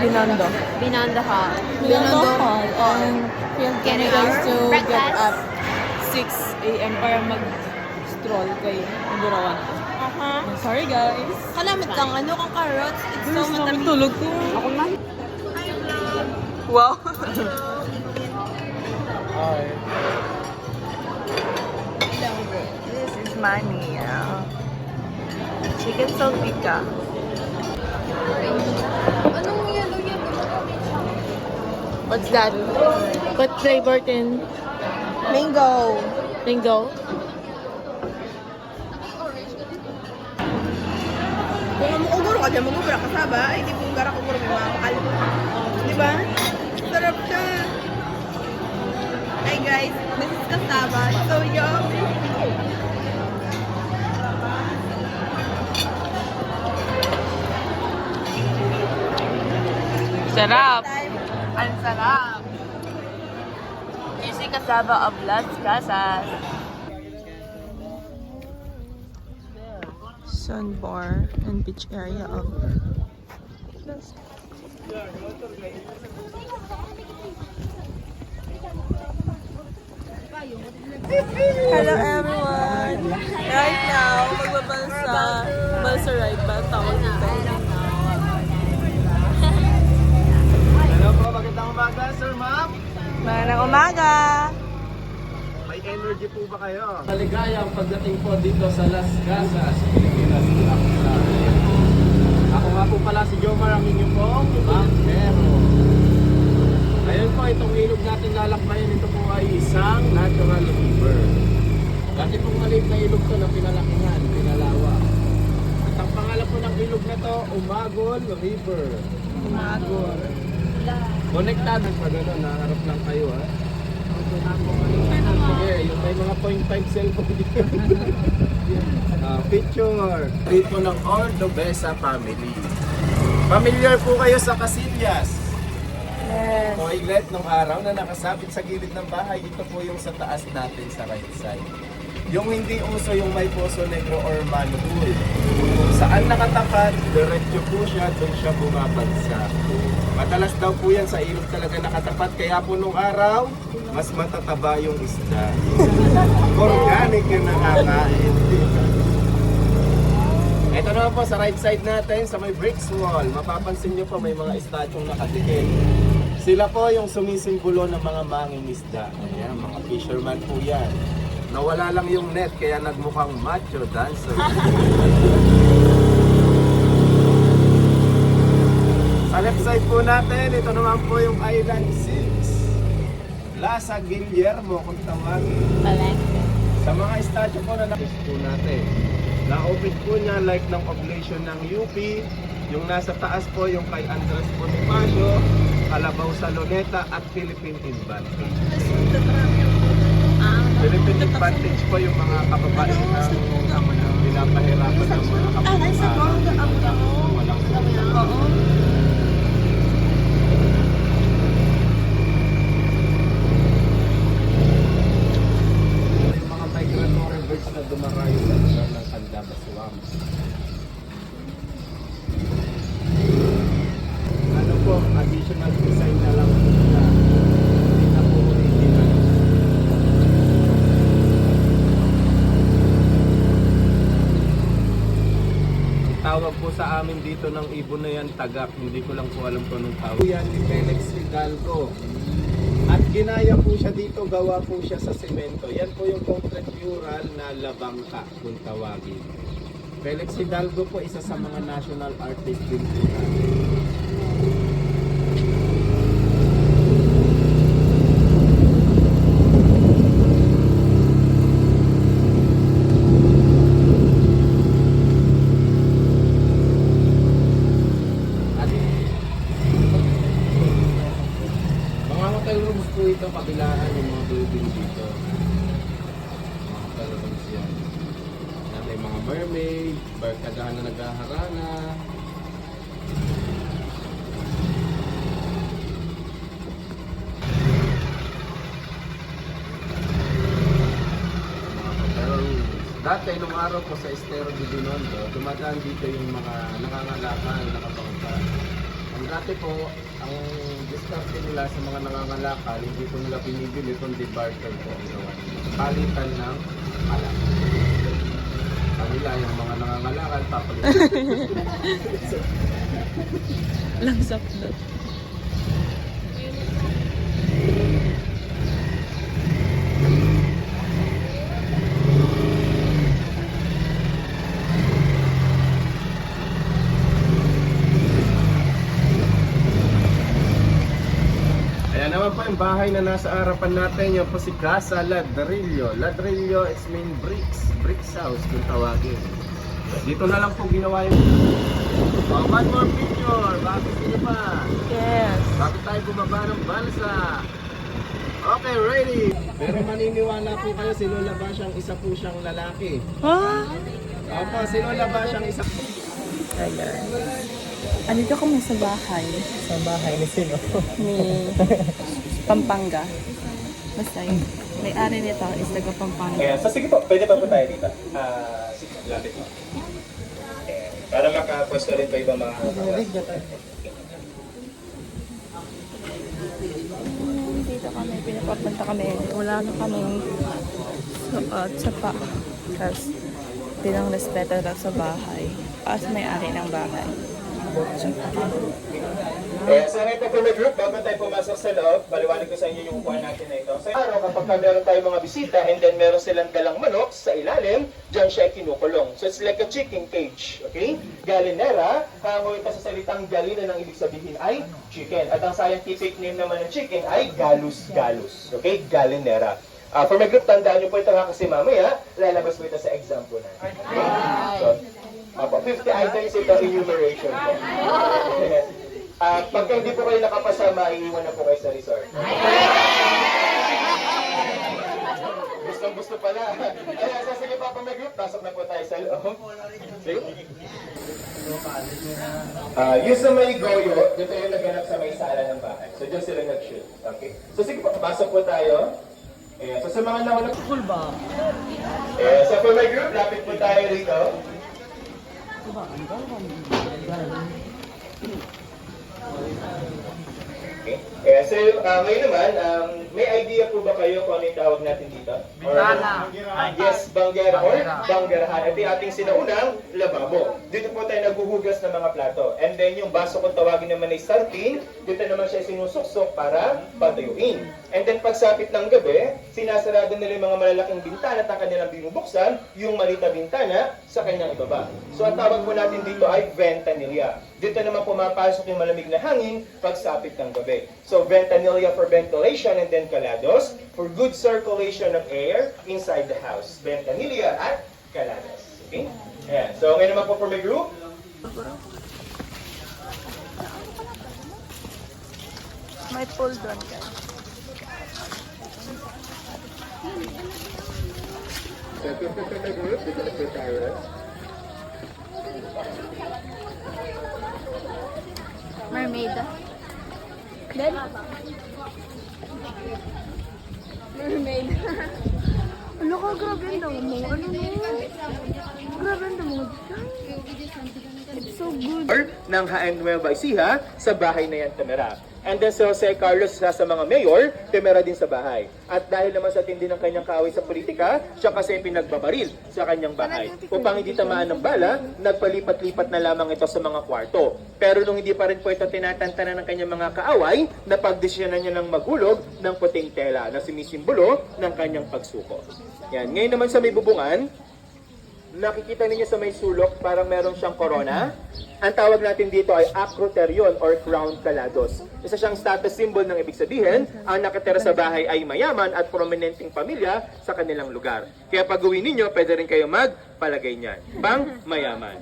Binondo. Binondo Hall. Binondo Hall. And feel Get kami it guys up. to get Breakfast. up 6 a.m. para mag-stroll kay Bulawan. Sorry guys. Kalamit kang ano kang carrots. It's so Guys, matamis. tulog ko. Ako na. Wow. This is money. Chicken salpika. Anong yellow? What's that? What flavor tin? Mango. Mango? Kung maguguro ka dyan, maguguro ka saba. Ay, di kung gara kuguro may mga makal. Di ba? Sarap siya. Hi guys, this is kasaba. So yummy. Sarap. Ang sarap. Easy cassava of Las Casas. Sandbar and beach area of Las Hello everyone! Right now, balsa ride ba? Tawag dito. Hello po, magandang umaga, sir, ma'am. Magandang umaga! May energy po ba kayo? Maligayang pagdating po dito sa Las Casas, Pilipinas. Ako nga po pala si Jomar, ang inyong pong Pero. Ngayon po, itong ilog natin lalakbayin, ito po ay isang natural river. Dati pong maliit na ilog to na pinalakihan, pinalawa. At ang pangalan po ng ilog na to, Umagol River. Umagol. Konektado pa gano'n, naharap lang kayo ha. Sige, yung may mga 0.5 cellphone dito. Picture. Dito ng Ordobesa family. Familiar po kayo sa Casillas? Yes. Toilet nung araw na nakasabit sa gilid ng bahay, ito po yung sa taas natin sa right side. Yung hindi uso yung may Poso Negro or manhole. Kung saan nakatapat, diretso po siya, doon siya bumabagsak. Madalas daw po yan sa ilog talaga nakatapat, kaya po nung araw, mas matataba yung isda. Organic yung nakakain. Ito naman po sa right side natin, sa may bricks wall, mapapansin nyo po may mga estatyung nakatikit. Sila po yung sumisimbolo ng mga mangingisda. Ayan, mga fisherman po yan. Nawala lang yung net, kaya nagmukhang macho dancer. Sa left side po natin, ito naman po yung Island 6. Plaza Guillermo kung tawagin. Sa mga estatyo po na nakis po natin. Na-open po niya like ng oblation ng UP. Yung nasa taas po yung kay Andres Bonifacio, Kalabaw sa Luneta at Philippine Advantage. Philippine Advantage po yung mga kababaihan ng pinapahirapan ng mga kapatid. Walang yung mga migratory birds na dumarayo sa lugar ng Candaba Swamp. Ano po, additional design na lang po siya. Hindi na po original. Ang tawag po sa amin dito ng ibon na yan, tagak. Hindi ko lang po alam kung anong tawag. Yan ni Felix Hidalgo. At ginaya po siya dito, gawa po siya sa semento. Yan po yung concrete mural na labangka kung tawagin. Felix Hidalgo po isa sa mga national artist din po natin. Ito kabilaan yung mga building dito. Mga hotel rooms yan. Yan may mga mermaid, barkadahan na naghaharana. Mga hotel rooms. Dati nung araw po sa Estero de Binondo, dumadaan dito yung mga nangangalakal, nakabangka. Ang dati po, ang discount nila sa mga nangangalakal, hindi po nila pinibili kundi barter po. Palitan ng alak. Kanila yung mga nangangalakal, papalitan. Langsap na. Ayan naman po yung bahay na nasa harapan natin, yung po si Casa Ladrillo. Ladrillo is mean bricks. Bricks house kung tawagin. Dito na lang po ginawa yung... Oh, one more picture. Bakit sino pa? Yes. Bakit tayo bumaba ng balsa? Okay, ready! Pero maniniwala po kayo, si Lola Basyang isa po siyang lalaki. Ah! Opo, si Lola Basyang isa... Ayan. Andito kami sa bahay Sa bahay ni sino? ni Pampanga. Basta yun. May-ari nito is taga Pampanga. Ayan, so sige po, pwede pa po tayo dito. Sige, lapit mo. Para makapwesto rin pa ibang mga... Dito kami, pinapapunta kami. Wala na kaming tsapa. Kasi bilang respeto lang sa bahay. As may-ari ng bahay. Sa ito po na group, bago tayo pumasok sa loob, baliwanag ko sa inyo yung upuan natin na ito. Sa araw, kapag meron tayong mga bisita and then meron silang dalang manok sa ilalim, dyan siya kinukulong. So it's like a chicken cage, okay? Galinera, hango ito sa salitang galina ng ibig sabihin ay chicken. At ang scientific name naman ng chicken ay galus-galus, okay? Galinera. For my group, tandaan nyo po ito kasi mamaya, lalabas po ito sa exam po natin. Okay? So, 50 items ito enumeration po. Pagka hindi po kayo nakapasa, maiiwan na po kayo sa resort. Gustong gusto pala. Ayan, so sige pa may group, pasok na po tayo sa loob. Sige. Yung sa may goyo, dito yung naganap sa may sala ng bahay. So dyan sila nag-shoot. Okay? So sige po, pasok po tayo. Ayan, so sa mga nawalang cool ba? Ayan, so for my group, lapit po tayo rito. Okay. So, ngayon naman, may idea po ba kayo kung ano yung tawag natin dito? Bintana. Yes, banggera or banggerahan. Ito yung ating sinaunang lababo. Dito po tayo naghuhugas ng mga plato. And then yung baso kung tawagin naman ay sarting, dito naman siya sinusuksok para patuyuin. And then pagsapit ng gabi, sinasarado nila yung mga malalaking bintana at ang kanilang binubuksan, yung maliit na bintana sa kanyang ibaba. So ang tawag po natin dito ay ventanilla. Dito naman pumapasok yung malamig na hangin pagsapit ng gabi. So ventanilla for ventilation and then calados for good circulation of air inside the house. Ventanilla at calados. Okay? Ayan. So ngayon naman po for my group. May pool doon guys. Mermaid. Then? Mermaid. Ano ka, grabe ang damo mo. Ano mo? Grabe ang damo mo. It's so good. Ng Jaén Nueva Ecija sa bahay na yan tumira. And then si Jose Carlos sa mga mayor, tumira din sa bahay. At dahil naman sa tindi ng kanyang kaaway sa politika, siya kasi pinagbabaril sa kanyang bahay. Upang hindi tamaan ng bala, nagpalipat-lipat na lamang ito sa mga kwarto. Pero nung hindi pa rin po ito tinatantanan ng kanyang mga kaaway, napagdesisyonan niya ng maghulog ng puting tela na sumisimbolo ng kanyang pagsuko. Yan. Ngayon naman sa may bubungan, nakikita ninyo sa may sulok, parang meron siyang corona. Ang tawag natin dito ay acroterion or crown calados. Isa siyang status symbol ng ibig sabihin, ang nakatira sa bahay ay mayaman at prominenteng pamilya sa kanilang lugar. Kaya pag uwi ninyo, pwede rin kayo magpalagay niyan. Pang mayaman.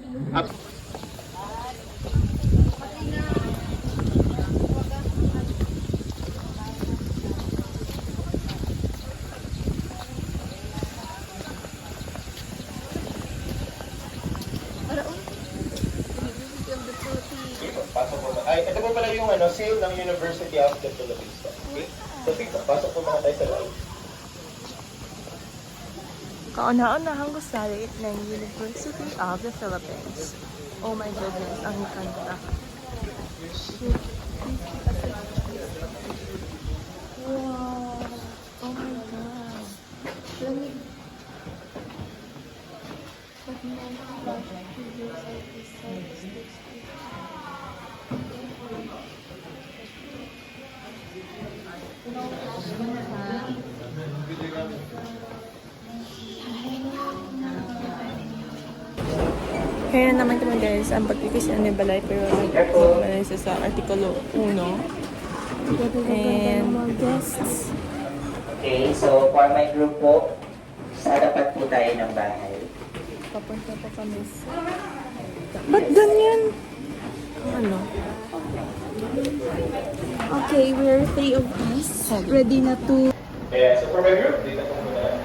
Ay, ito po pala yung seal ng University of the Philippines. Okay? So, sige, pasok po mga tayo sa loob. Kauna-unahang gusali ng University of the Philippines. Oh my goodness, ang ganda. Wow. Oh my God. Lamig. Kaya naman kami guys, ang pagkikis ni Balay pero nagbalay siya sa Artikulo 1. And mga guests. Okay, so for my group po, sa dapat po tayo ng bahay. Papunta pa kami sa... Ba't ganyan? Ano? Okay, we're three of us. Ready na to... Kaya, so for my group, dito po muna.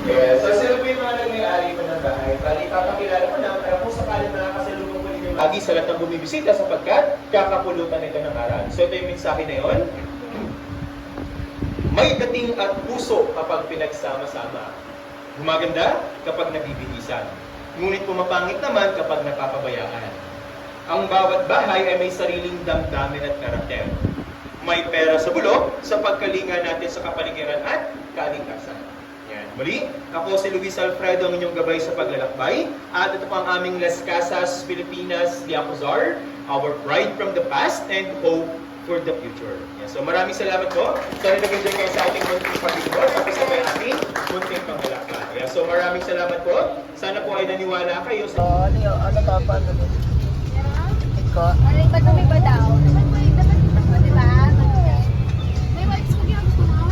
Yes, so sila po yung mga nag-may-ari po ng bahay. Bali, papakilala ko na, pero kung sakaling nakakasalubong po ninyo lagi sa lahat ng bumibisita sapagkat kakapulutan ito ng aral. So ito yung mensahe na yun. May dating at puso kapag pinagsama-sama. Gumaganda kapag nabibihisan. Ngunit pumapangit naman kapag napapabayaan. Ang bawat bahay ay may sariling damdamin at karakter. May pera sa bulok sa pagkalinga natin sa kapaligiran at kaligtasan. Yan. Muli, ako si Luis Alfredo, ang inyong gabay sa paglalakbay. At ito po ang aming Las Casas, Pilipinas, The Apuzar, our pride from the past and hope for the future. Yan. So maraming salamat po. Sana nag-enjoy kayo sa ating munting pag-ibig tapos sa ating munting panglalakbay. Yan. So maraming salamat po. Sana po ay naniwala kayo sa... Ano ba pa? Iko? Ba't kami ba daw? Dapat di ba? May wipes ko ginagawa mo?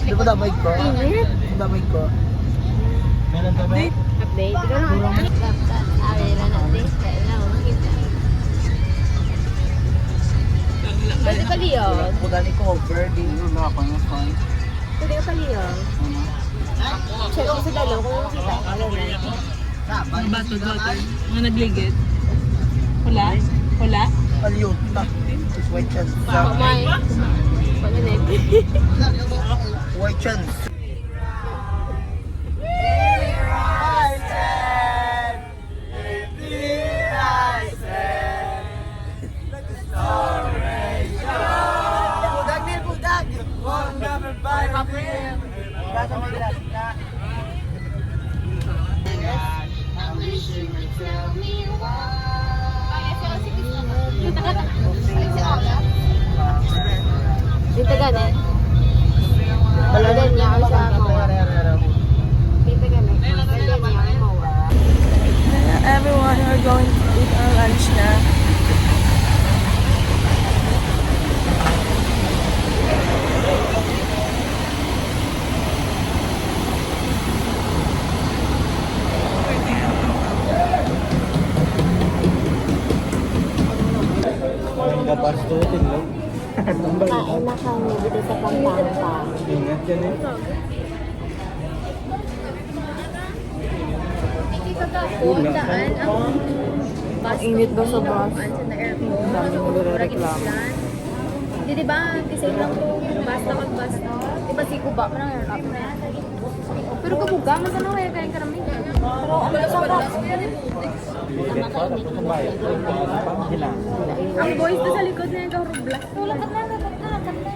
Di ba damay ko? Init? Damay ko. Meron damay? Update? Dapat awera natin. Kailangan makita. Pwede ka liyon? Pagani ko over, di mo nakapangapang. Pwede ka liyon? Check ko sa dalaw kung makita. Mga bato-bato. Mga nagligid. Wala? Wala? Alyuta. White chance. May. Pag-inip. White chance. Dito gani. Baladan niya ako sa ako. Dito gani. Baladan niya ako mo. Everyone, we're going to eat our lunch na. Kain na kami dito sa Pampanga. Ingat yan eh. Ang init daw sa bus. Ang dami nagre-reklamo. Di ba? Kasi lang po, basta kag-basta. Di ba si Kuba pa nang aircraft na yan? Pero kabuga, masana kaya kayang karami. Pero ano sa bus? Ang boys na sa likod na yung kahurublas. Lakat na.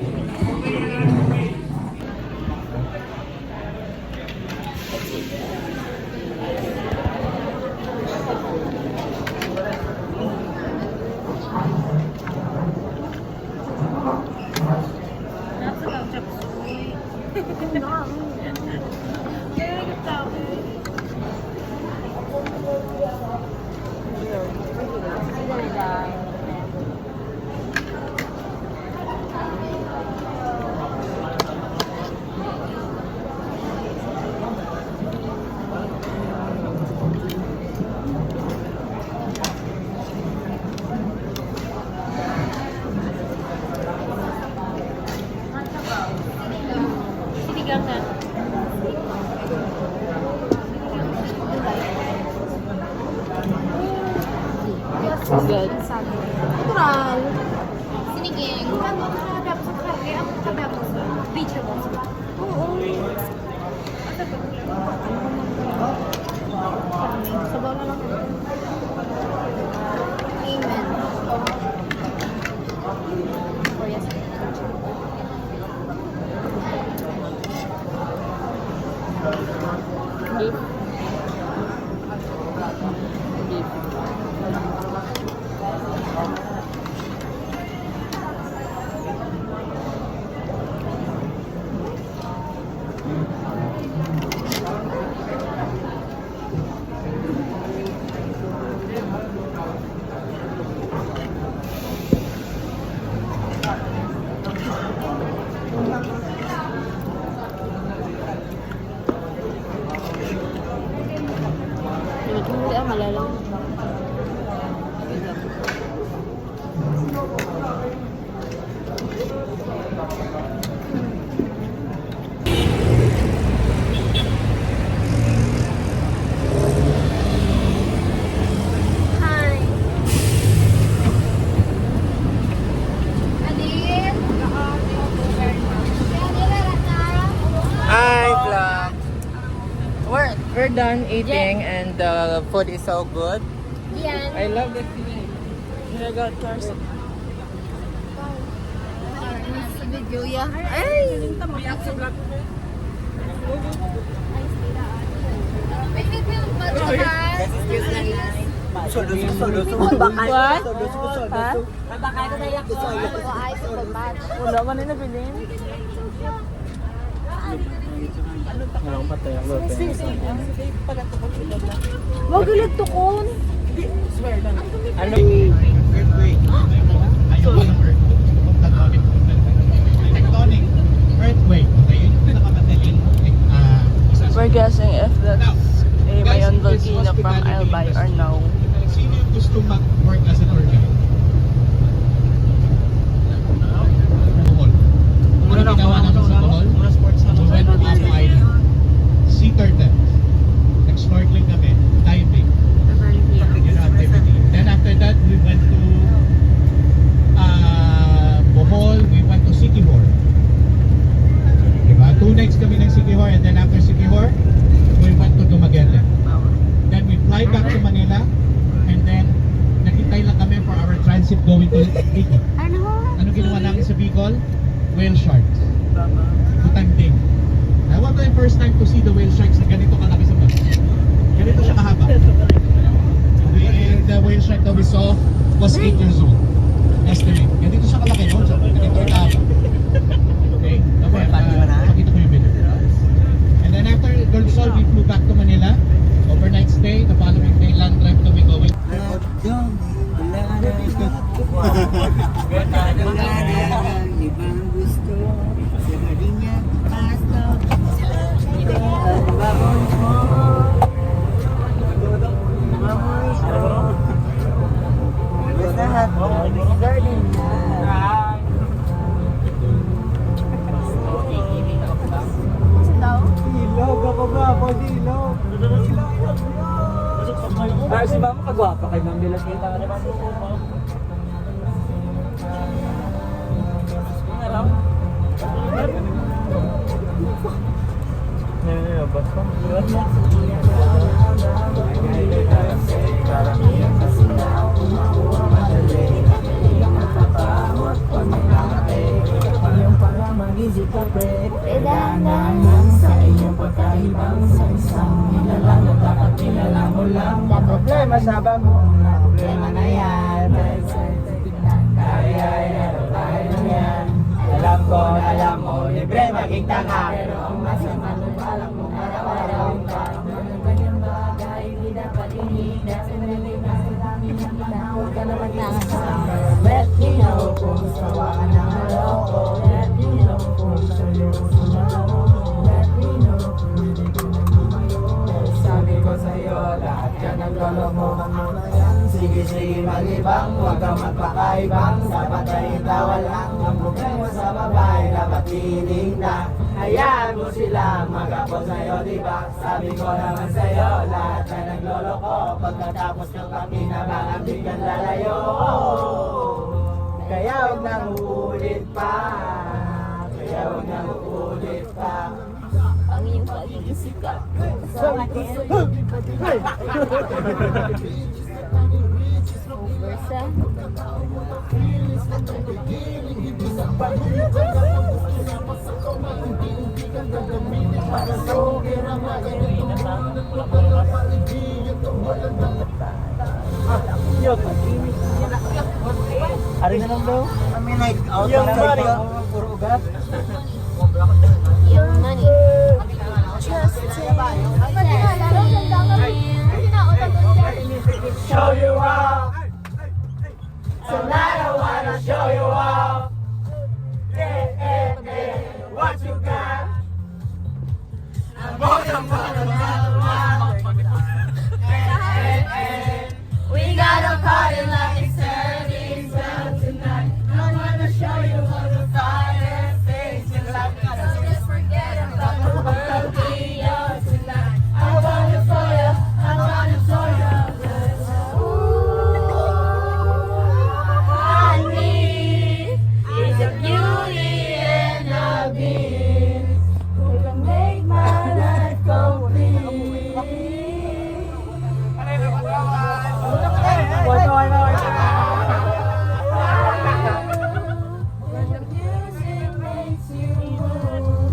Sinigang na. Good. Natural. Siniging. Kung ano, nakakabap sa karne, ang kakabap sa Beach na ba? Oo. Sabaw na lang. Amen. Oh, yes. Beef. Beef. Hindi ah, malalang. Hi. Adil. Hi, vlog! We're done eating and the food is so good. Yan. I love the feeling. I got cars. Sa video ya. Ay! Wala man na nabilin. Wag ulit tukon. Ano? Tectonic earthquake. Okay, yun yung pinakamadaling We're guessing if that's a Mayon Guys, if it's volcano from hospitality Albay or industry, no. Sino yung gusto mag-work as a tour guide? Bohol. Ano ginawa namin sa Bohol? We went to Apo Island. Sea turtle. Nag-snorkeling kami. Diving. Yun ang activity. Then after that, we went to Bohol. We went to Siquijor. Diba? 2 nights kami ng Siquijor, and then after Siquijor, we went to Dumaguete. Then we fly back to Manila, and then naghintay lang kami for our transit going to Bicol. Ano ginawa namin sa Bicol? Whale sharks. Butanding. I want the first time to see the whale sharks na ganito kalaki sa bus. Ganito siya kahaba. And the whale shark that we saw was 8 years old. Estimate. Ganito siya kalaki, no? So, ganito siya kahaba. Okay? Okay, pakita ko yung video. And then after Goldsol, we flew back to Manila. Overnight stay. The following day, land drive to Migowi. Dahil si Mama kagwapa kay Ma'am Bilas kita ka naman. Problema sa mo, problema na yan. Alam mo, libre maging tanga. Pero ang masama nung alam mo, araw-araw ka. Ganyan bagay, di dapat iniinda. Sinalilig na sa dami ng panahon ka naman nakasama. Let me know kung sawa ka ng maloko. Let me know kung sa'yo sumalo. Let me know kung hindi ko nagmamayo. Sabi ko sa'yo, lahat ka ng kalokohan mo na yan. Sige, mag-ibang, huwag kang magpakaibang. Dapat ay tawal lang ang problema sa babae. Dapat titignan, hayaan mo sila mag-apo sa'yo, diba? Sabi ko naman sa'yo, lahat na nagloloko. Pagkatapos ng pakinabangan, di ka lalayo. Kaya huwag nang uulit pa. Kaya Ang iyong pag-iisika. Versa. Hari na lang daw. Kami night out. Yung money. Puro ugat. Yung money. Just Show you off. Tonight I wanna show you off. What you got? We got a party like it's serving tonight. I wanna show you all the fire things in life. So just forget about the world be yours tonight. I wanna show you, I wanna show you. Ooh, I need is a beauty and a beast who can make my life complete. When the music makes you move,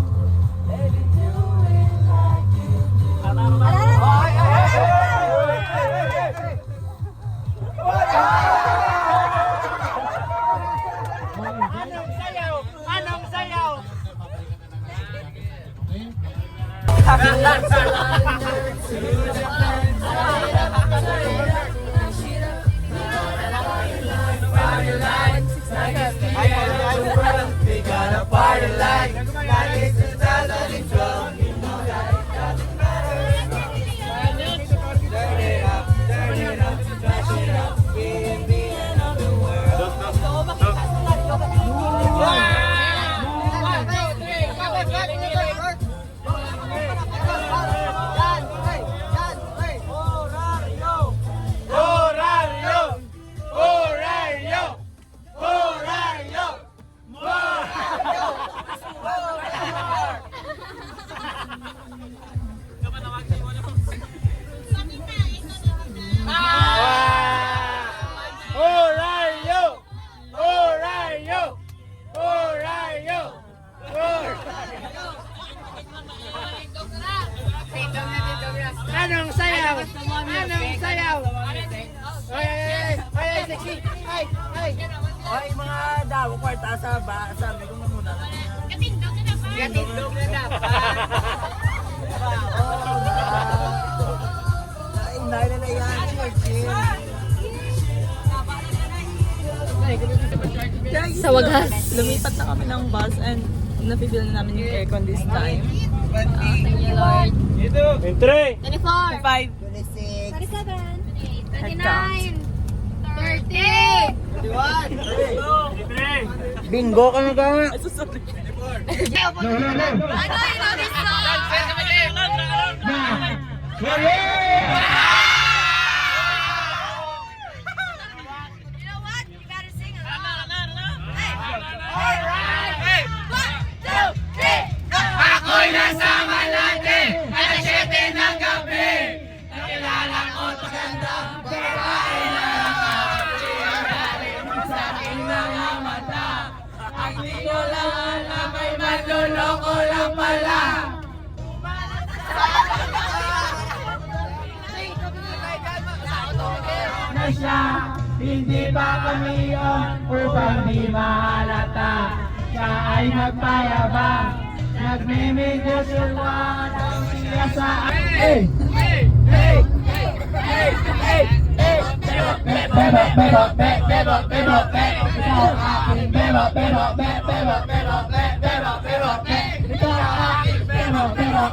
baby, do it like you do. Anong sayaw? Anong sayaw? Ay, sexy. Ay. Ay, mga daw, kwarta sa ba, sabi ko muna. Gatindog na dapat. Ay, nila na yan, Sa wagas, lumipat na kami ng bus and napipil na namin yung aircon this time. Thank you, Lord. 23, 24, 5. 26, 27, 29, 30. 23. Bingo ka na ka. Ano yung this You know what? You gotta sing along. Hey! Alright! Hey! 1, 2, 3, go! Ako'y nasa Malate, alas 7 ng gabi. Nakilala ko magandang babae na nakakilala mo sa aking mga mata. Ang di ko lang alam ay manloloko lang pala. Na siya, hindi pa kami yun upang di mahalata. Siya ay nagpayabang, nagmimedyo sila daw siya sa akin. Hey! Hey! Hey! Hey! Hey! Bebo! Bebo! Bebo! Bebo! Bebo! Ikaw ang aking bebo! Bebo! Bebo! Bebo! Bebo! Bebo! Ikaw ang aking bebo! Bebo!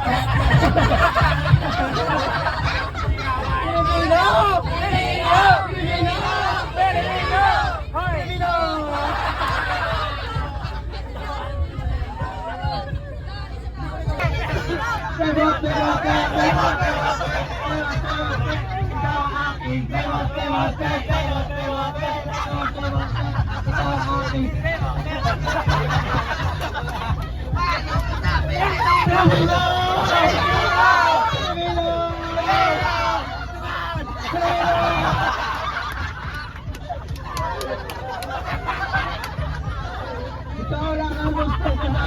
Pilipino! Pilipino! Pilipino! Pilipino! Pilipino! Ikaw lang ang gusto ko na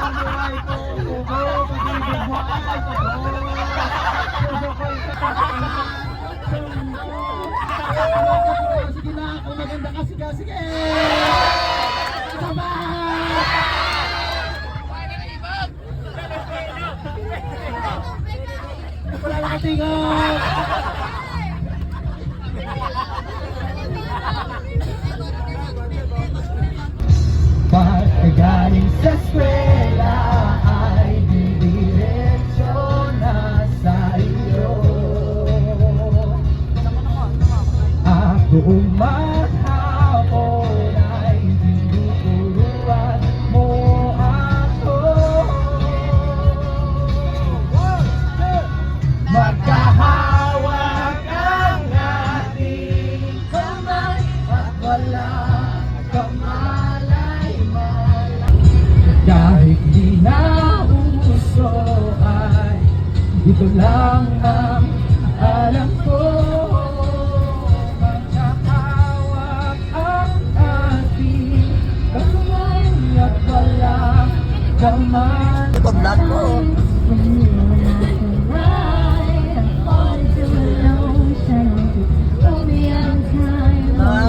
ang buhay ko. Pag-ibig mo ay totoo. Puso ko'y sige na, kung maganda ka, sige! Wala na katingog! Pagkagaling sa eskwela ay didiretso na sa iyo. Ako maghapon ay tinuturuan mo ako. Magkahawak ang ating kamay at wala kamalay-malay. Kahit di na uso ay dito lang ang alam ko. Magkahawak ang ating kamay at wala kamalay-malay. Pag-vlog ko.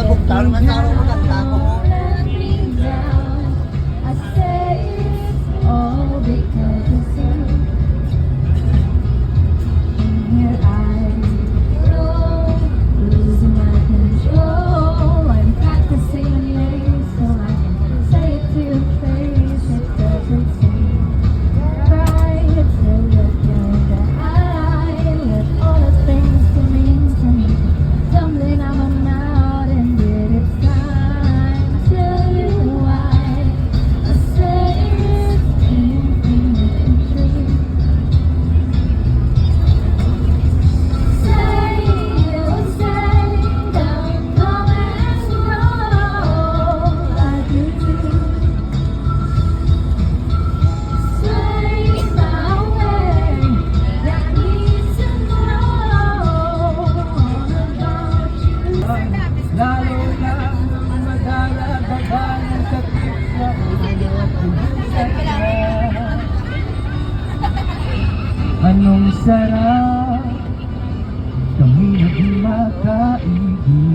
Buktaw naman sa araw maganda ko. Something I'm out and did it time. Tell you why I say it's anything you can dream. Say you'll say don't come and roll like you do. Say my way, I need to know about you. Lalo lang madalagagan ang sakit sa ulo. Anong sarap kami naging magkaibigan.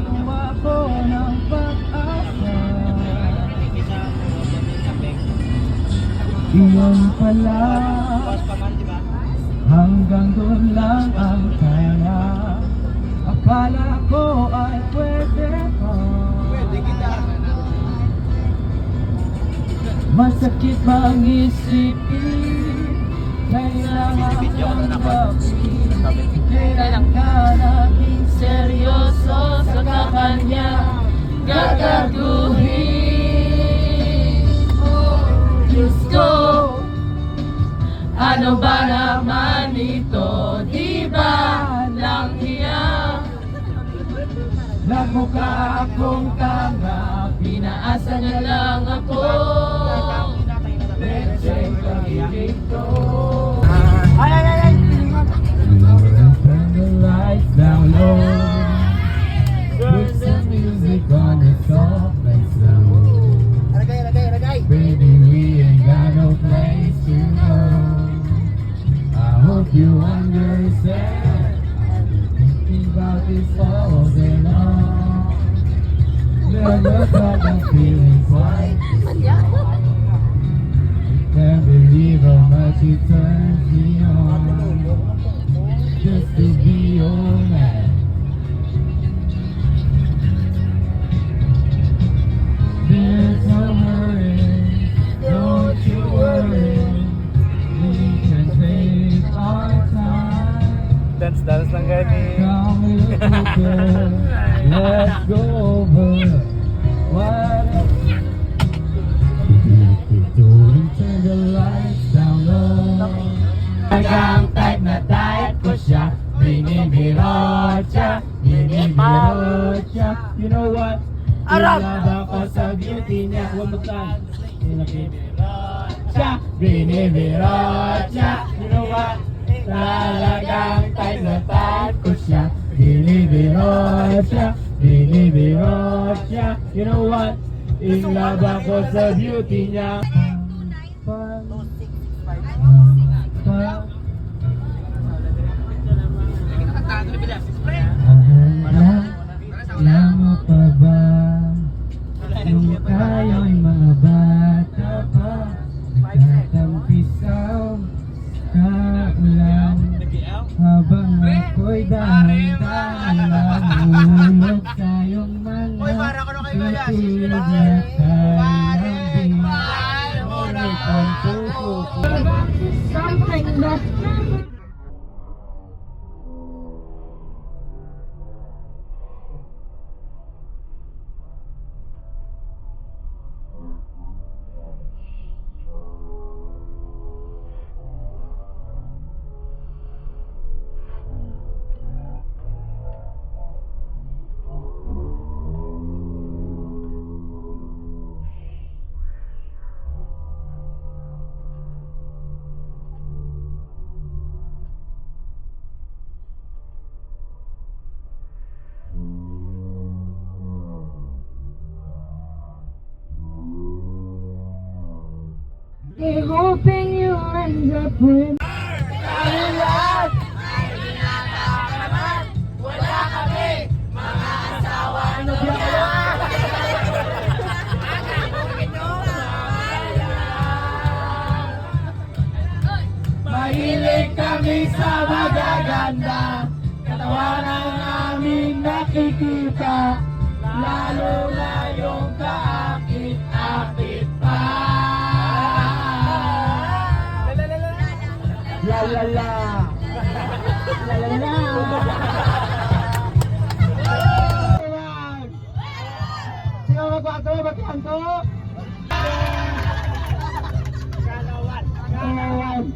Gumawa ko ng pag-asa. Iyon pala, hanggang doon lang ang kaya. Akala ko ay pwede pa. Masakit mang isipin, kailangan kang gawin. Kailangan ka naging seryoso sa kakanya gagaguhin. Diyos ko, ano ba naman ito? Di ba lang iyak? Nagmukha akong tanga, pinaasa niya lang ako. Let's check the dito. Turn the lights down low. Put some music on the soft and slow. Baby, we ain't got no place to go. I hope you understand. I've been thinking about this all day long. Never thought I'm feeling quite this strong. Can't believe how much it turns me on just to be your man. There's no hurry, don't you worry. We can take our time. Dance lang gani. Come a little closer, let's go over what don't turn the lights down low. Hanggang type na type ko siya, binibirotya. You know what? Ilaba ko sa beauty niya. Huwag mo tayo. Binibirotya. Binibirosya. You know what? Talagang type na type ko siya. Binibirosya. Binibirosya. You know what? In love ako sa beauty niya. Alam mo pa ba nung tayo'y mga bata pa, nagtatampisaw sa ulan habang ako'y dahan-dahan nahulog sa iyong mga titig na kalambing. Ngunit ang puso ko something that hoping you end up with mahilig kami sa magaganda, katawanan namin nakikita, lalo na yung kaakit-akit pa. La la la. La la la. Sino magwato? Magkanto? Galawan. Galawan.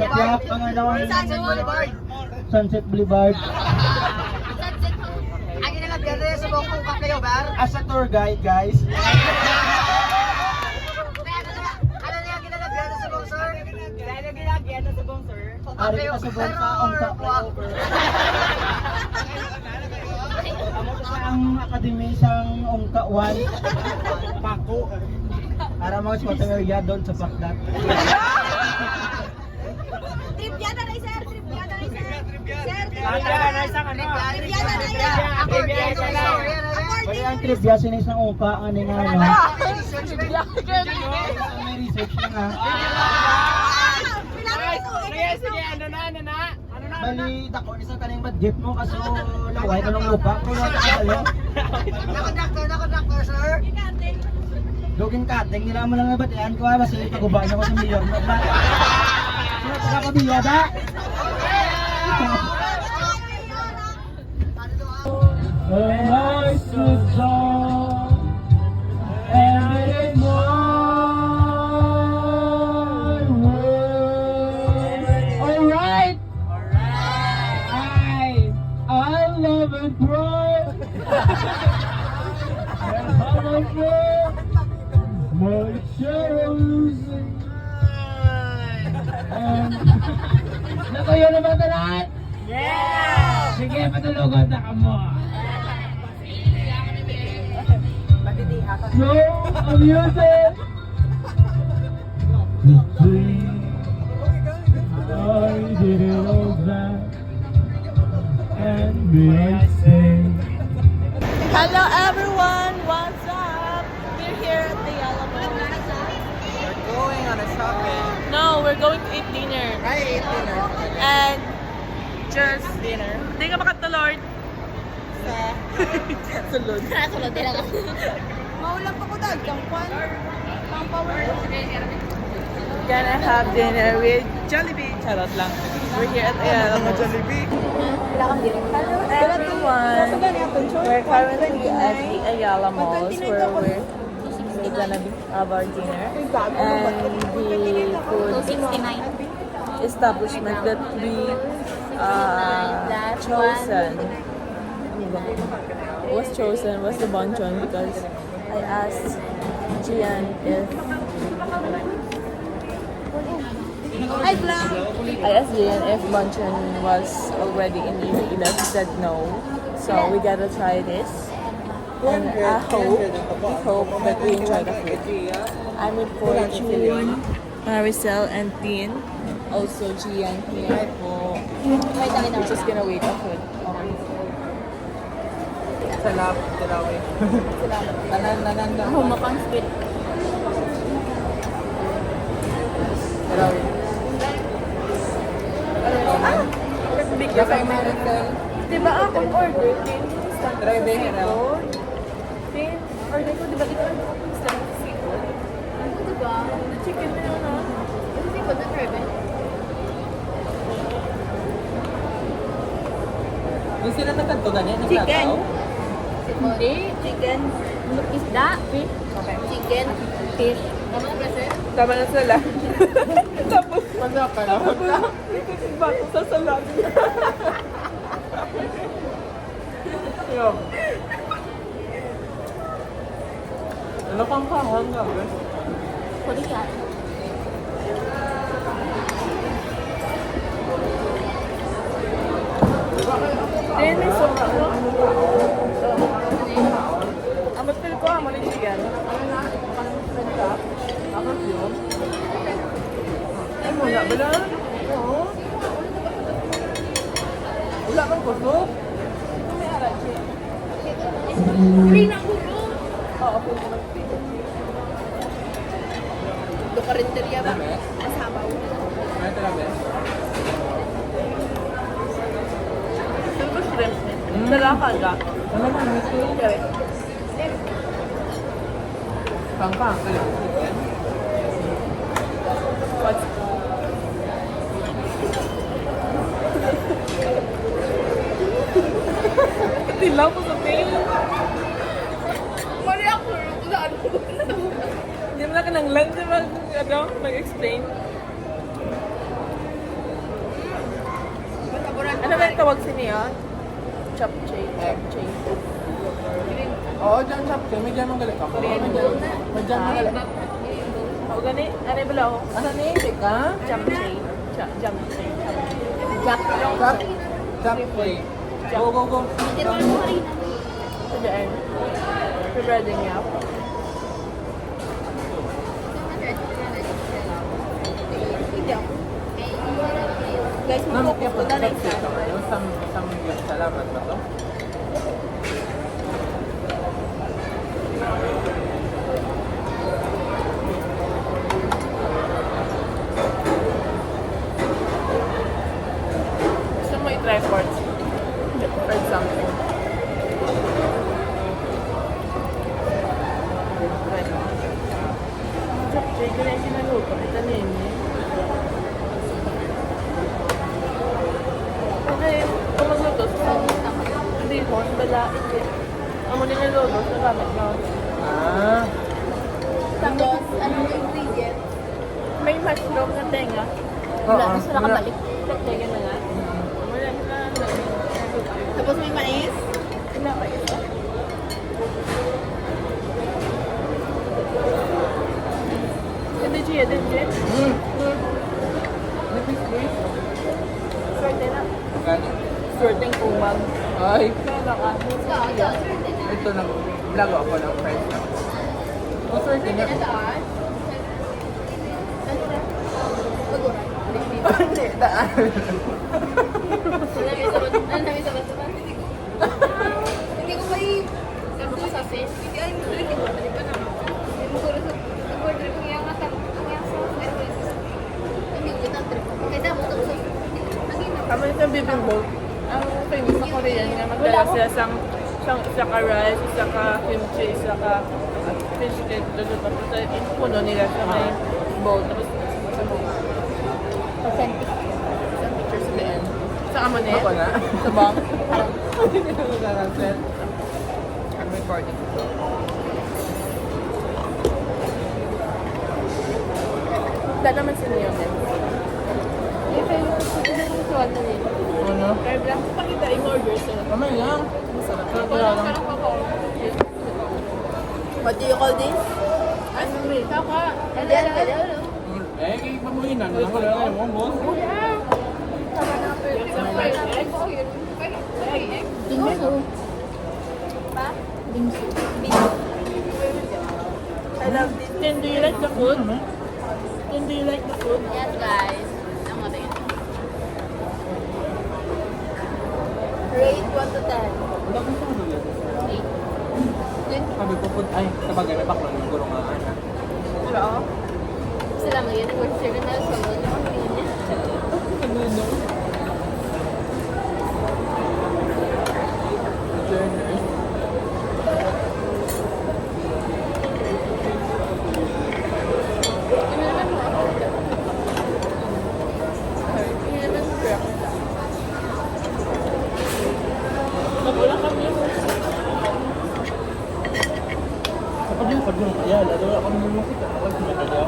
Sa Pangalawan, Sunset Boulevard. Ang inalagyan na sa buong kuka kayo, Bar? As a tour guide, guys. Ano niya ginalagyan na sa buong, sir? Ano ginalagyan na sa buong, sir? Ari ka sa buong kaong ka flyover. Amo ko sa ang akademi sang Ongka 1 Pako. Para mga sa area doon sa Bakdat. Tribyada na, sir. Tribyada na, sir. Sir, Tribyada na isang ano? Tribyada na, sir. Tribyada na. Wala ang trivia sinis ng Ongka ano nga ano. May research na nga. Sige, ano na? Bali, dako ni sa kaning budget mo kaso laway ka ng lupa. Kung wala ka alam. Nakondaktor, sir. Dugin kating, nila mo lang nabatian ko ha, basta pagubaan ako sa mayor. Sino pagkakabiyada? A nice song and it is my world. Alright! I love it, bro! And how much more? My shadow losing. Nakayo na ba ito lahat? Yeah! Sige, patulugan na ka mo. So amusing. I did it all that. And may I say, Hello everyone! What's up? We're here at the Yellow Ball. We're going on a shopping. No, we're going to eat dinner. I ate dinner. And just dinner. Hindi ka makatulord. Sulod. Sulod din ako. Maulang pa ko dahil. Kangkwan. Pang-power. Gonna have dinner with Jollibee. Charot lang. We're here at the Yellow Ball. Jollibee. Hello everyone! We're currently at the Ayala Malls where we're we're gonna have our dinner. And the food establishment that we chosen was the Bonchon because I asked Gian if Bonchon was already in Iloilo. He said no. So we gotta try this. And we hope that we enjoy the food. I'm with Fortune, Maricel, and Dean. Also Gian here. We're just gonna wait for food. Salamat, Tilawi. Nanan. Humakang sweet. Tilawi. Bigyan kay Maricel. Diba ako order? Try baby na. Order ko, diba ito? Seafood. Ano diba? Chicken na yun, ha? Seafood na try, Yung sila nagkanto ganyan? Chicken. Hindi. Chicken. Isda. Fish. Chicken. Fish. Tama na sila. Tapos, bato sa salad. Yung. Ano pang kahang nga, guys? Pwede ka. Then, may sopa ko. Amat pil ko, amat yung chicken. Akat yun. Ay, wala ba na? Oo. Wala kang kusok? May arachi. Free na kulo. Oo, pwede ko mag-free. Dokarinterya ba? Dami? Asabaw. Ay, talaga. Saan ko shrimp niya? Salakal ka. Ano naman ito? Sabi. Pang-pang. Ano? What's Tilaw ko sa pain. Mali ako. Saan ko? Hindi mo na ka ng lunch mag-explain. Ano ba yung tawag sa niya? Chapchay. Chapchay. Oo, dyan chop. Medyan mong galit ako. Medyan mong galit. O gani? Ano yung bala ako? Ano ni? Tika? Chapchay. Chapchay. Chop. Chop play. Go, go, go. Sa daan. Pre-breading niya. Guys, Namukya mag-focus po. na lang Chop isa. play. Yung salamat ba to? Gusto mo i-try ports? For example. Chapchay, ko na yung sinaluto. Ito na yun eh. Okay, kung magluto, hindi ko, bala, ang muli na luto, sa gamit mo. Ah. Tapos, anong ingredient? May mushroom na tenga. Oo. Gusto na kabalik. Tenga na nga. Wala na. Tapos may mais? Wala pa ito. Hindi siya, hindi. Swerte na. Gani? Swerteng kumag. Ay. Kaya ka. Ito na. Vlog ako ng friends na. O, swerte niya. Saan? Hindi, daan. Hindi ko may... Sabi ko sa fish. Hindi ay mo rin ko. Hindi pa naman. Hindi mo ko rin order ko yung atak. Ang yung sauce. Hindi ko kita trip. Kaya mo ito sa... Kama sa bibimbap. Ang famous sa Korean nga magdala sila sa rice, isa ka kimchi, isa ka fish cake, tapos puno nila sa may bowl, tapos sa bowl. Authentic. Sa pictures sa end. Sa amo na Ako na. Sa bang? Hindi na nagsaset. I'm recording. Wala naman si Neo din. Ano? Kaya lang pakita yung order sila. Kamay lang. Masarap na kaya lang. What do you call this? Eh, kaya pamuhinan lang. Wala na yung boss. I love this. Then do you like the food? Then do you like the food? Yes, guys. Ang matingin. Rate 1 to 10. Wala kong sa kanila. Sabi ko, ay, kapag may bakla ng gulong nga, ana. Hello? Sila mag-yan. Nag-share na sa mga naman niya. Kapag yung kaya, lalo ako naman mo kita. Kapag yung kaya.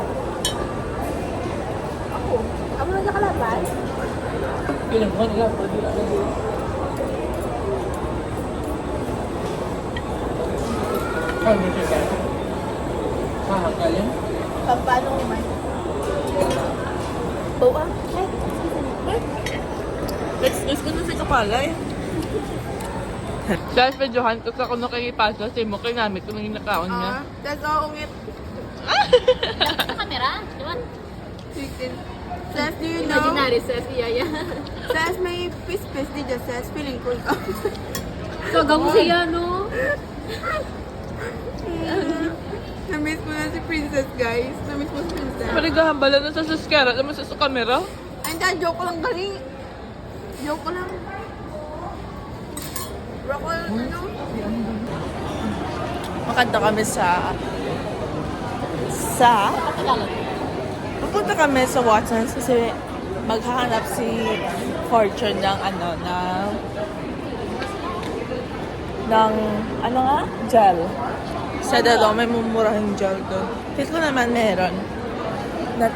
Ako na nakalaban? Pilang ko nila, pwede lang. Ano siya kaya? Hahanggalin? Paano kumain? Bawa? Excuse ko na si Kapalay. Guys, medyohan ko sa kuno kay Pasa, si mo kinamit ko nung nakaon niya. That's all ungit. Sa camera. Diwan. Chicken. Says, do you know? Imaginary self. Iyaya. Says, may pis-pis di dyan. Says, feeling ko ikaw. So, gamo siya, no? Na-miss mo na si Princess, guys. Na-miss mo si Princess. Parigahambala na sa suskara naman sa camera. Ay, hindi. Joke ko lang galing. Joke ko lang. Rockall, ano? Makanta kami sa pupunta kami sa Watson's kasi maghahanap si Fortune ng ano nga? Gel. Sa dalaw, may mumurahing gel doon. Feel ko naman meron. Not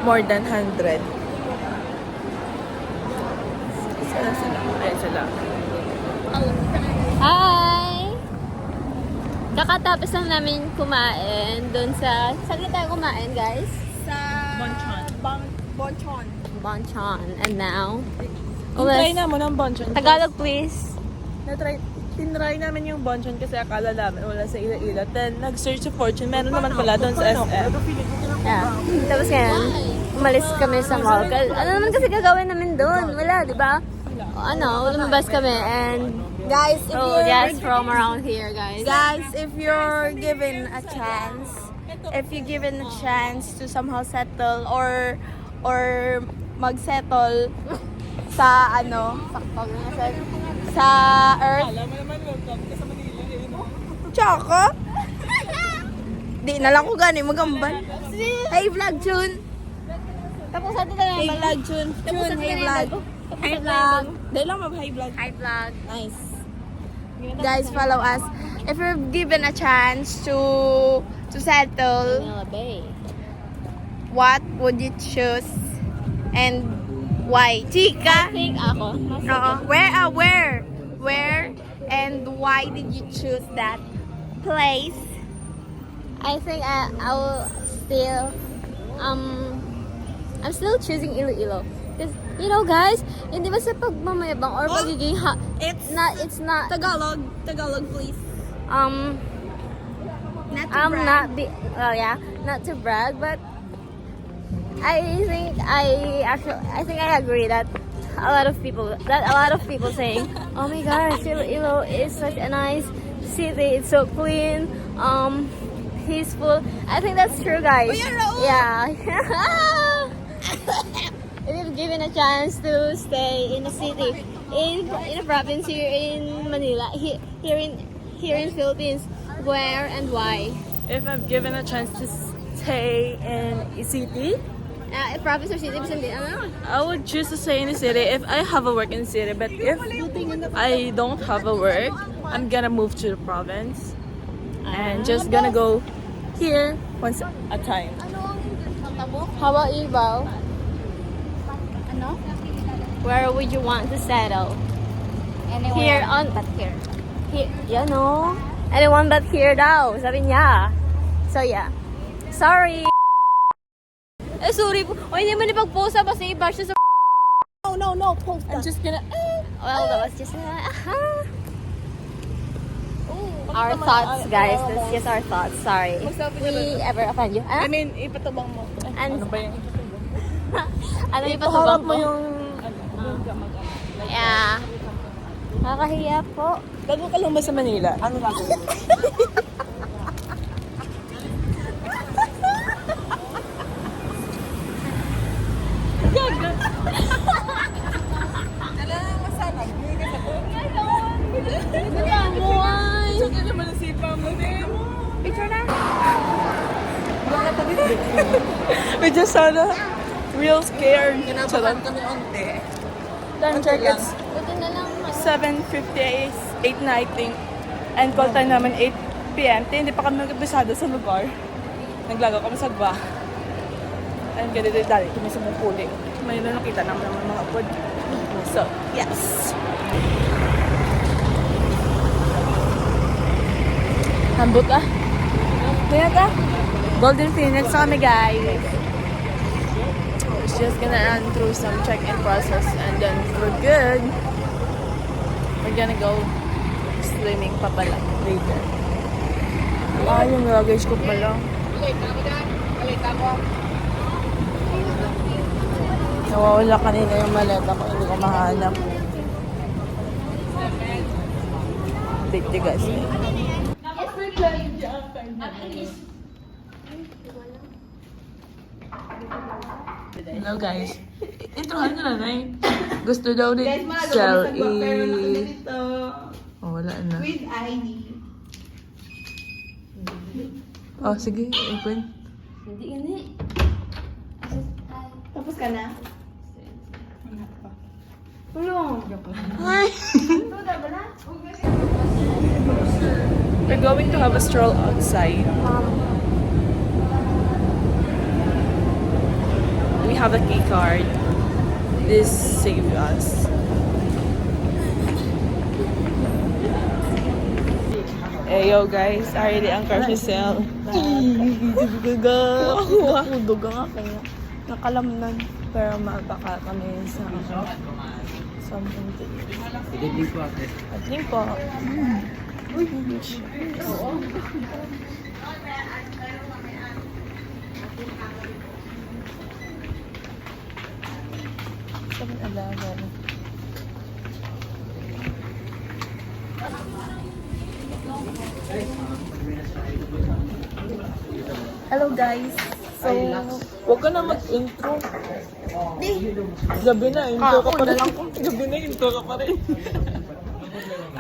more than 100. Sila. Ayan sila. Hi! Kakatapos lang namin kumain doon sa... Saan tayo kumain, guys? Sa... Bonchon. Bonchon. Bonchon. And now... Try naman ang bonchon. Tagalog, please. Tinry namin yung bonchon kasi akala namin wala sa Ila-Ila. Then, nag-search sa Fortune. Meron naman pala doon sa SM. Yeah. Tapos ngayon, umalis kami sa mall. Ano naman kasi gagawin namin doon? Wala, di ba? Lumabas kami and... Guys, if So, you're... just roam around here, guys. Guys, if you're given a chance to somehow settle or magsettle sa sa Earth. Tsaka? Di na lang ko gani magambal. Hey vlog June. Tapos natin na Hey vlog June. June, hey vlog. Hi, vlog. Dahil lang mag-hi vlog. Hi, vlog. Nice. Guys, follow us. If you're given a chance to settle, Manila Bay. what would you choose and why? I Chika? think ako. Where and why did you choose that place? I think I will still I'm still choosing Iloilo. Because, you know guys, hindi ba sa pagmamayabang or pagiging it's not Tagalog, please. Not to brag. not to brag, but I think I agree that a lot of people saying, oh my gosh, Iloilo is such a nice city, it's so clean, peaceful. I think that's true, guys. Yeah. If you've given a chance to stay in a city, in a province here in Manila, here in Philippines, where and why? If I've given a chance to stay in a city, A province or city, bisan din, ano? I would choose to stay in the city if I have a work in the city. But if I don't have a work, I'm gonna move to the province and just gonna go here once a time. Ano ang How about you, Val? Ano? Where would you want to settle? Anywhere Here on... but here. Here, yan o. Anyone but here daw, sabi niya. So yeah. Sorry. Eh, sorry po. O, hindi mo ipag-post pa sa iba siya sa... No, post I'm just gonna... Well, that was just... our thoughts, guys. That's just our thoughts. Sorry. We ever offend you. I Ah? mean, ipatabang mo. And, Ano ba yung... ano yung Ipaharap patubang mo ko? yung... Yeah. Nakakahiya po. Bago ka lang ba sa Manila? Ano gagawin mo? Wala mo ay. Ano naman ang sipa mo din? Picture na. We just sana real scared. Charot. kami onte. Time check, it's Buti na lang. 7:58 na I think. And call time naman 8 p.m. Hindi pa kami nagkabisado sa lugar. Naglagaw kami sa gba. And ganito dali kami sa Mupuli. May nakita naman ng mga pod. So, yes. Hambot ah. Kaya ka? Golden Phoenix kami guys. It's just gonna run through some check-in process and then we're good. We're gonna go swimming pa pala later. Ah, yung luggage ko pala. Nawawala kanina yung maleta ko, hindi ko mahanap. Date you guys. Hello guys. Introhan nyo na na eh. Gusto daw din sell Oh, wala na. With ID. Oh, sige. Open. Hindi gani. Tapos ka na? Hi! We're going to have a stroll outside. We have a key card. This saved us. Hey yo guys, already ang car sale. Duga nga kaya. Nakalamnan. Pero baka kami sa something to eat. At din po. Sabi alaman. Hello guys. So, wag ka na mag-intro. Gabi na, intro ka pa rin. Gabi na, intro ka pa rin.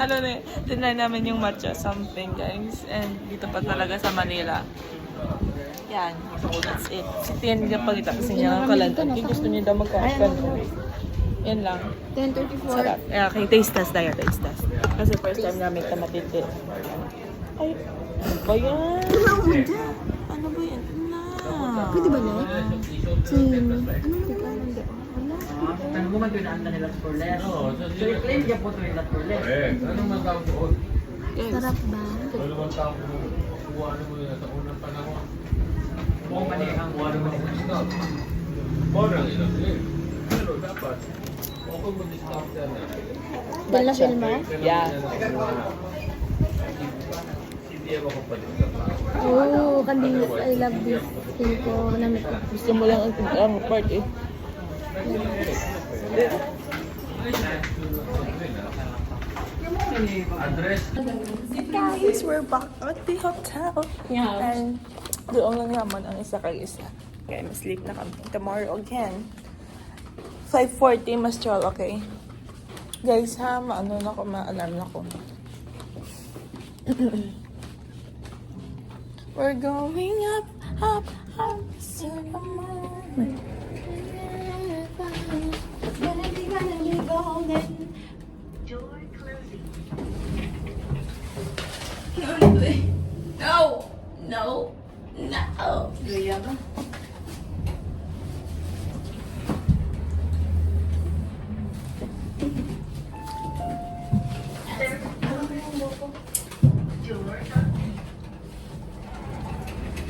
Ano na, dinay namin yung matcha something guys. And dito pa talaga sa Manila. Yan. So, that's it. Si Tian nga pagkita kasi niya ang kalantan. Kung gusto niya daw magkakan. Yan lang. 10:34. Sarap. Okay, taste test tayo, taste test. Kasi first time namin ito matindi. Ay, ano ba yan? Ano ba yan? Pwede ba na? Sarap ba? Dala film mo? Yeah. Oh, kandilas. I love this. Feel ko namit ko. Gusto mo lang ang part eh. Guys, we're back at the hotel. Yeah. And doon lang naman ang isa kay isa. Okay, mas-sleep na kami. Tomorrow again. 5:40 mas stroll, okay? Guys, ha, maano na ko, ma-alarm na ko. We're going up, up, up, to the moon.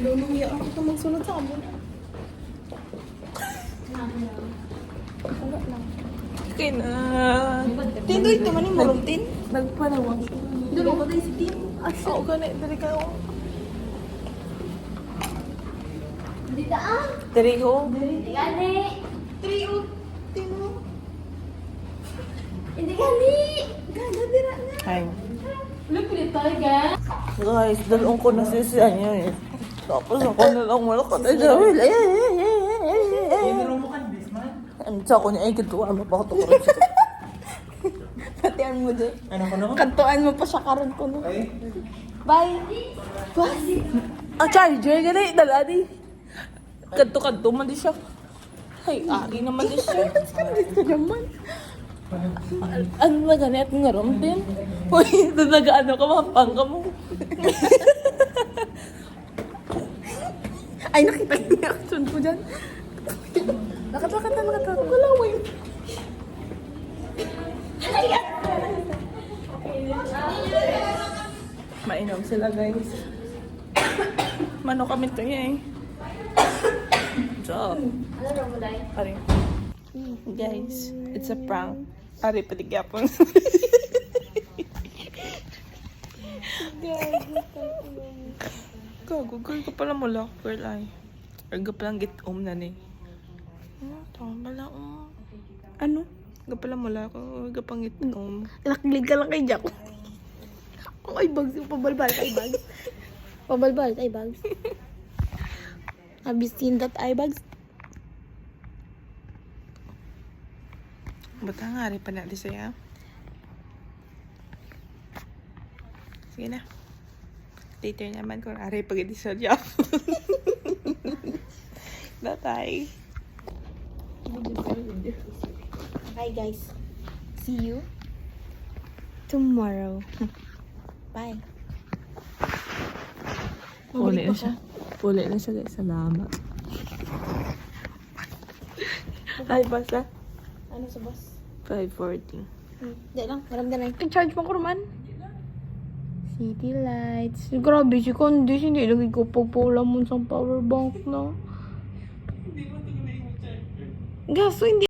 Lumiya ako ito magsunod sa amo. Okay na. Tindo ito man yung morong tin. Nagpanawang siya. Dulo ko tayo si tin. Oo, ganit. Dari kayo. Hindi daan. Dari ko. Hindi gani. Trio. Tino. Hindi gani. Gana, dira na. Hi. Look at talaga. Guys, dalawang ko nasisiyan niya eh. Tapos ako na lang malakot. Ay, Jawel. Ano sa ako niya? Ay, kintuan mo pa ako ito karoon siya. Patian mo dyan. Ano ko naman? Kantuan mo pa siya karon ko no. Ay, Bye. Bye. Ang charger, gani. Daladi. Kanto-kanto man di siya. Ay, ari naman di siya. Ito naman. Ano na gani at ngarom din? Uy, nag-ano ka, mahampang ka mo. Ay, nakita yung reaction ko dyan. Lakat na. Kulaway. Mainom sila, guys. Mano kami ito niya eh. Job. Ano na mo dahil? Ari. Guys, it's a prank. Ari, patigapon. Gago, girl ka pala mo lock, girl ay. Or ka palang get-om na ni. Tama lang. Ano? Ga pala mo lock, or ka pang get-om. Nakilig ka lang kay Jack. Kung ay bags, pabalbal ay bags. Pabalbal ay bags. Have you seen that eye bags? Ba't nga rin pa natin sa'yo? Sige na. Later naman kung ari pag hindi sa job. Bye-bye. Bye guys. See you tomorrow. Bye. Puli na siya. Puli na siya guys. Salamat. Ay, basta. Ano sa bus? 5:40. Hindi lang. Maramdaman na. I-charge mo ko naman. City lights. Grabe si Candice. Hindi lagi ko pagpula mo sa power bank na. Gaso, hindi.